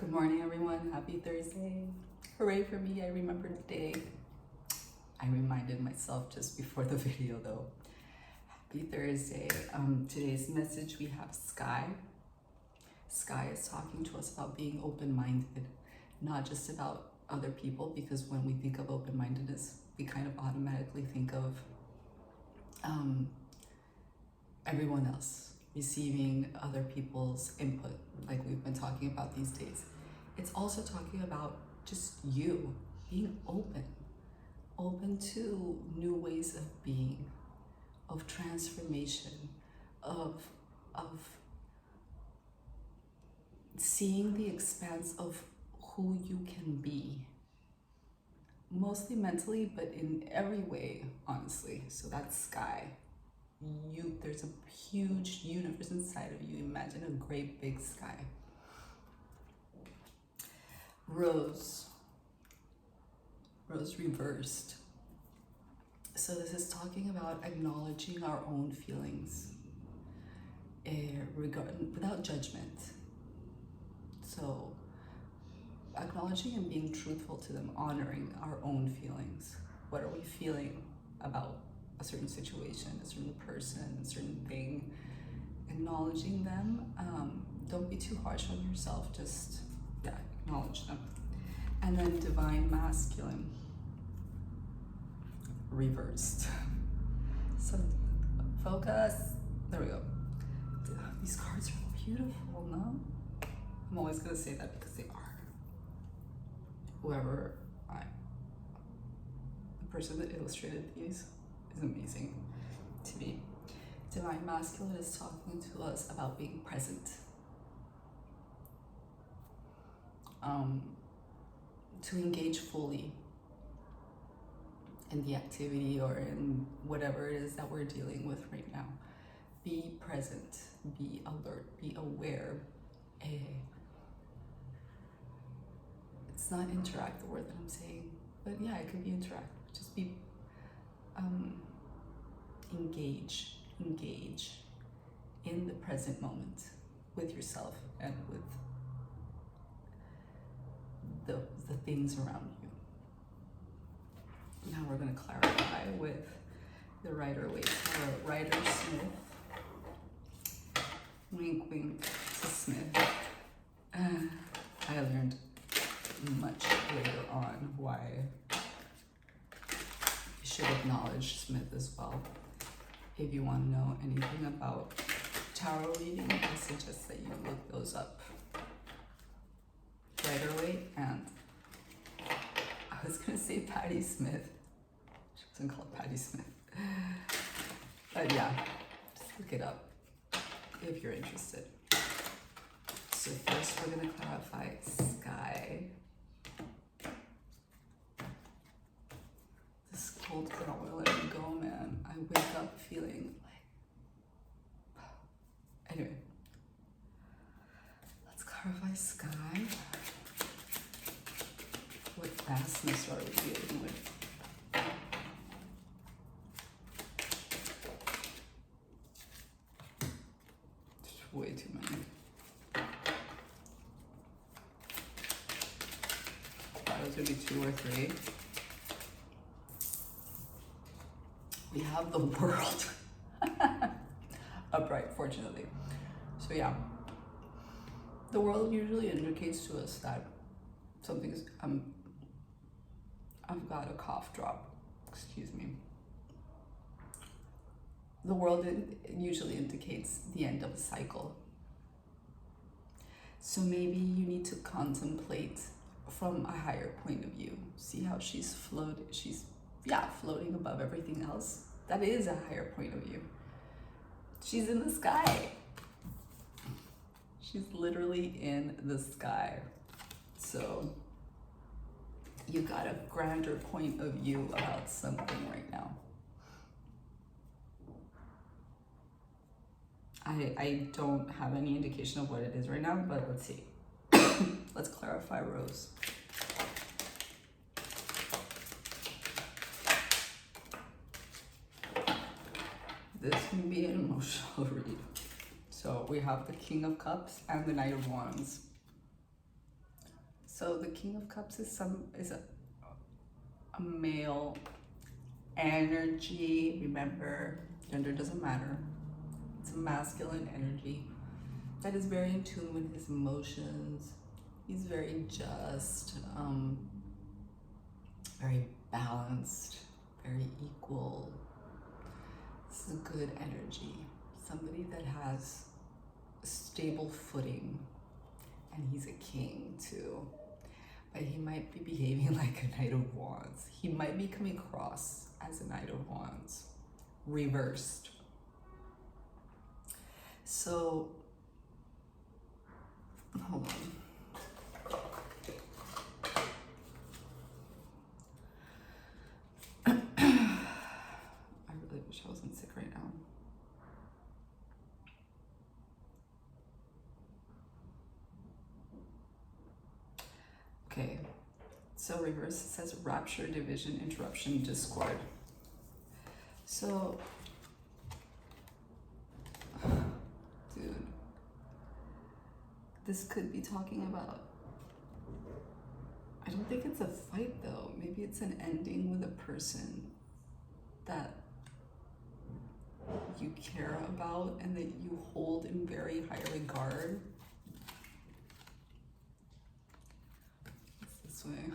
Good morning, everyone. Happy Thursday. Hooray for me, I remembered the day. I reminded myself just before the video though. Happy Thursday. Today's message we have Sky. Sky is talking to us about being open-minded, not just about other people, because when we think of open-mindedness, we kind of automatically think of everyone else, receiving other people's input, like we've been talking about these days. It's also talking about just you being open to new ways of being, of transformation, of seeing the expanse of who you can be, mostly mentally, but in every way, honestly. So that's Sky. There's a huge universe inside of you. Imagine a great big sky. Rose reversed. So this is talking about acknowledging our own feelings without judgment. So acknowledging and being truthful to them, honoring our own feelings. What are we feeling about a certain situation, a certain person, a certain thing? Acknowledging them. Don't be too harsh on yourself. Just acknowledge them. And then divine masculine reversed. So focus. There we go. These cards are beautiful, no? I'm always gonna say that because they are. The person that illustrated these is amazing to me. Divine masculine is talking to us about being present. To engage fully in the activity or in whatever it is that we're dealing with right now. Be present, be alert, be aware. It's not interact, the word that I'm saying, but yeah, it could be interact. Just be engage in the present moment with yourself and with the things around you. Now we're going to clarify with the Rider-Waite. Wink, wink to Smith. I learned much later on why you should acknowledge Smith as well. If you want to know anything about tarot reading, I suggest that you look those up. Rider-Waite and I was gonna say Patti Smith. She wasn't called Patti Smith. But yeah, just look it up if you're interested. So first we're gonna clarify Sky. This cold girl won't let me go, man. I wake up feeling like... Anyway, let's clarify Sky. What vastness are we dealing with? It's way too many. Thought it was gonna be 2 or 3. We have the World upright, fortunately. So yeah, the World usually indicates to us that something's I've got a cough drop, excuse me. The World usually indicates the end of a cycle. So maybe you need to contemplate from a higher point of view. See how she's floating above everything else? That is a higher point of view. She's in the sky. She's literally in the sky. So you got a grander point of view about something right now. I don't have any indication of what it is right now, but let's see. Let's clarify Rose. This can be an emotional read. So we have the King of Cups and the Knight of Wands. So the King of Cups is a male energy. Remember, gender doesn't matter. It's a masculine energy that is very in tune with his emotions. He's very just, very balanced, very equal. This is a good energy. Somebody that has a stable footing, and he's a king too. But he might be behaving like a Knight of Wands. He might be coming across as a Knight of Wands, reversed. So, hold on. I really wish I wasn't sick right now. Okay, so reverse says rapture, division, interruption, discord. So, dude, this could be talking about, I don't think it's a fight though. Maybe it's an ending with a person that you care about and that you hold in very high regard. It's this way.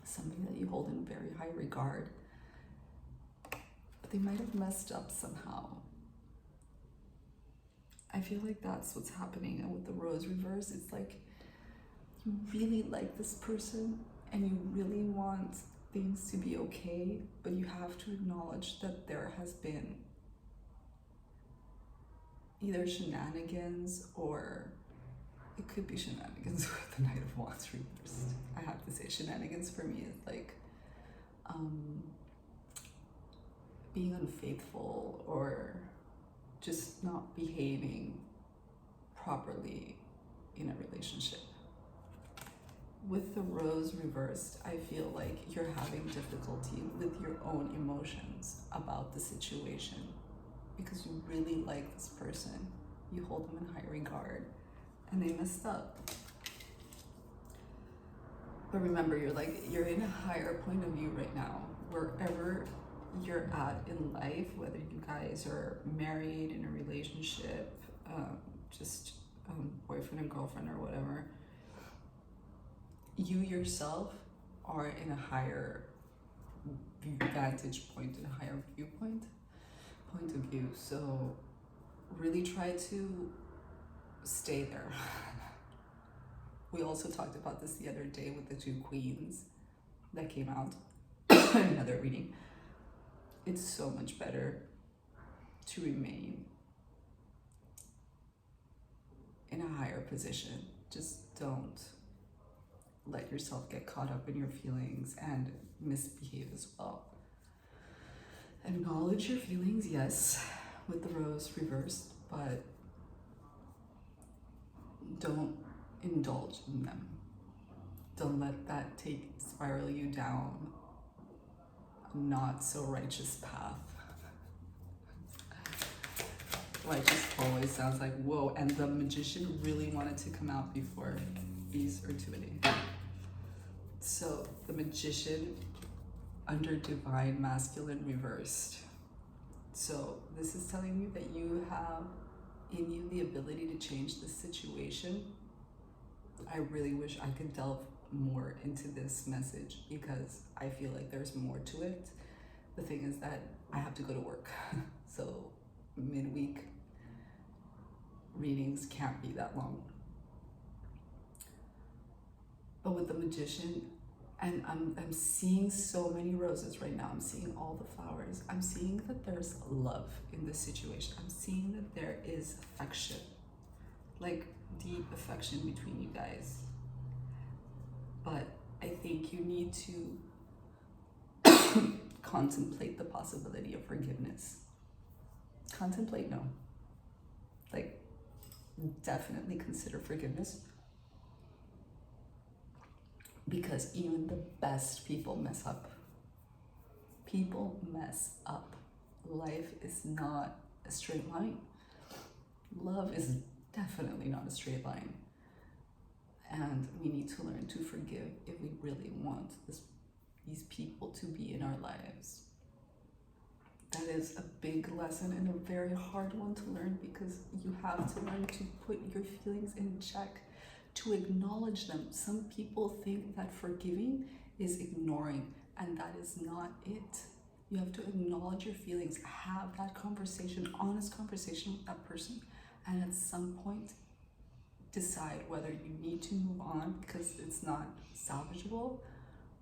Somebody that you hold in very high regard, but they might have messed up somehow. I feel like that's what's happening. And with the rose reverse, it's like you really like this person and you really want things to be okay, but you have to acknowledge that there has been either shenanigans, or it could be shenanigans with the Knight of Wands reversed. I have to say, shenanigans for me is like being unfaithful or just not behaving properly in a relationship. With the rose reversed, I feel like you're having difficulty with your own emotions about the situation because you really like this person. You hold them in high regard and they messed up. But remember, you're in a higher point of view right now. Wherever you're at in life, whether you guys are married, in a relationship, boyfriend and girlfriend or whatever, you yourself are in a higher vantage point, in a higher point of view. So really try to stay there. We also talked about this the other day with the two queens that came out in another reading. It's so much better to remain in a higher position. Just don't let yourself get caught up in your feelings and misbehave as well. Acknowledge your feelings, yes, with the rose reversed, but don't indulge in them. Don't let that spiral you down a not so righteous path. Righteous always sounds like whoa, and the Magician really wanted to come out before these are too many. So the Magician under Divine Masculine reversed. So this is telling you that you have in you the ability to change the situation. I really wish I could delve more into this message because I feel like there's more to it. The thing is that I have to go to work. So midweek readings can't be that long. But with the Magician, and I'm seeing so many roses right now. I'm seeing all the flowers. I'm seeing that there's love in this situation. I'm seeing that there is affection, like deep affection between you guys. But I think you need to contemplate the possibility of forgiveness. Contemplate, no. Like, definitely consider forgiveness. Because even the best people mess up. People mess up. Life is not a straight line. Love is definitely not a straight line. And we need to learn to forgive if we really want these people to be in our lives. That is a big lesson and a very hard one to learn, because you have to learn to put your feelings in check, to acknowledge them. Some people think that forgiving is ignoring, and that is not it. You have to acknowledge your feelings, have that conversation, honest conversation with that person, and at some point decide whether you need to move on because it's not salvageable,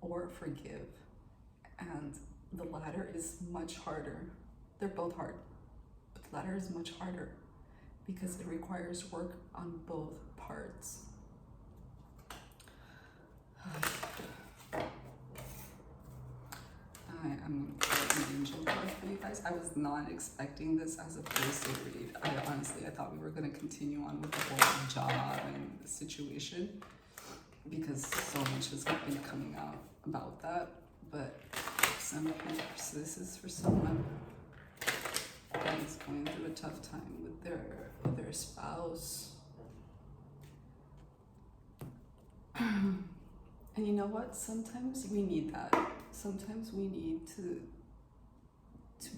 or forgive. And the latter is much harder. They're both hard, but the latter is much harder because it requires work on both parts. I am an angel card for you guys. I was not expecting this as a Thursday read. I thought we were going to continue on with the whole job and the situation, because so much has been coming out about that. But so this is for someone that is going through a tough time with their spouse. And you know what? Sometimes we need that. Sometimes we need to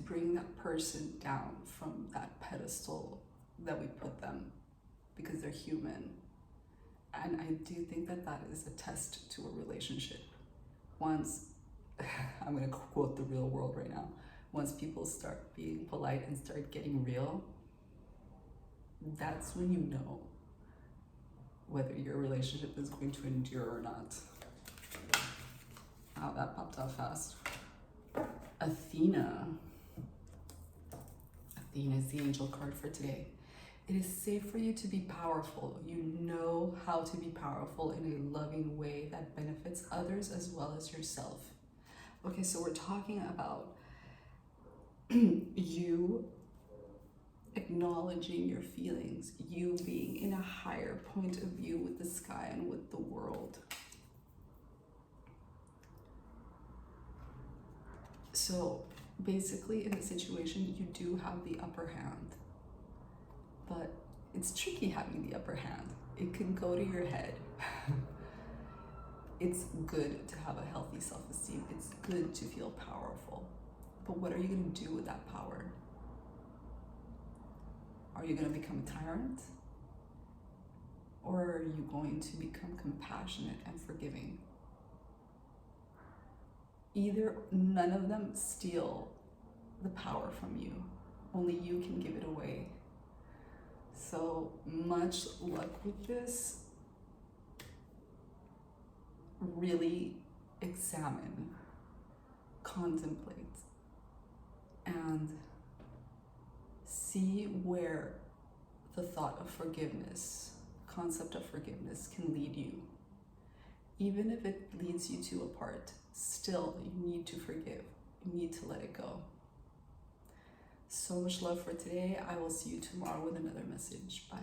bring that person down from that pedestal that we put them, because they're human. And I do think that that is a test to a relationship. Once, I'm going to quote the real world right now, once people start being polite and start getting real, that's when you know whether your relationship is going to endure or not. Wow, that popped out fast. Athena. Athena is the angel card for today. It is safe for you to be powerful. You know how to be powerful in a loving way that benefits others as well as yourself. Okay, so we're talking about you acknowledging your feelings, you being in a higher point of view with the sky and with the world. So basically, in a situation, you do have the upper hand, but it's tricky having the upper hand. It can go to your head. It's good to have a healthy self-esteem. It's good to feel powerful. But what are you going to do with that power? Are you going to become a tyrant? Or are you going to become compassionate and forgiving? None of them steal the power from you. Only you can give it away. So much luck with this. Really examine, contemplate, and see where the thought of forgiveness, concept of forgiveness can lead you. Even if it leads you to a part, still you need to forgive. You need to let it go. So much love for today. I will see you tomorrow with another message. Bye.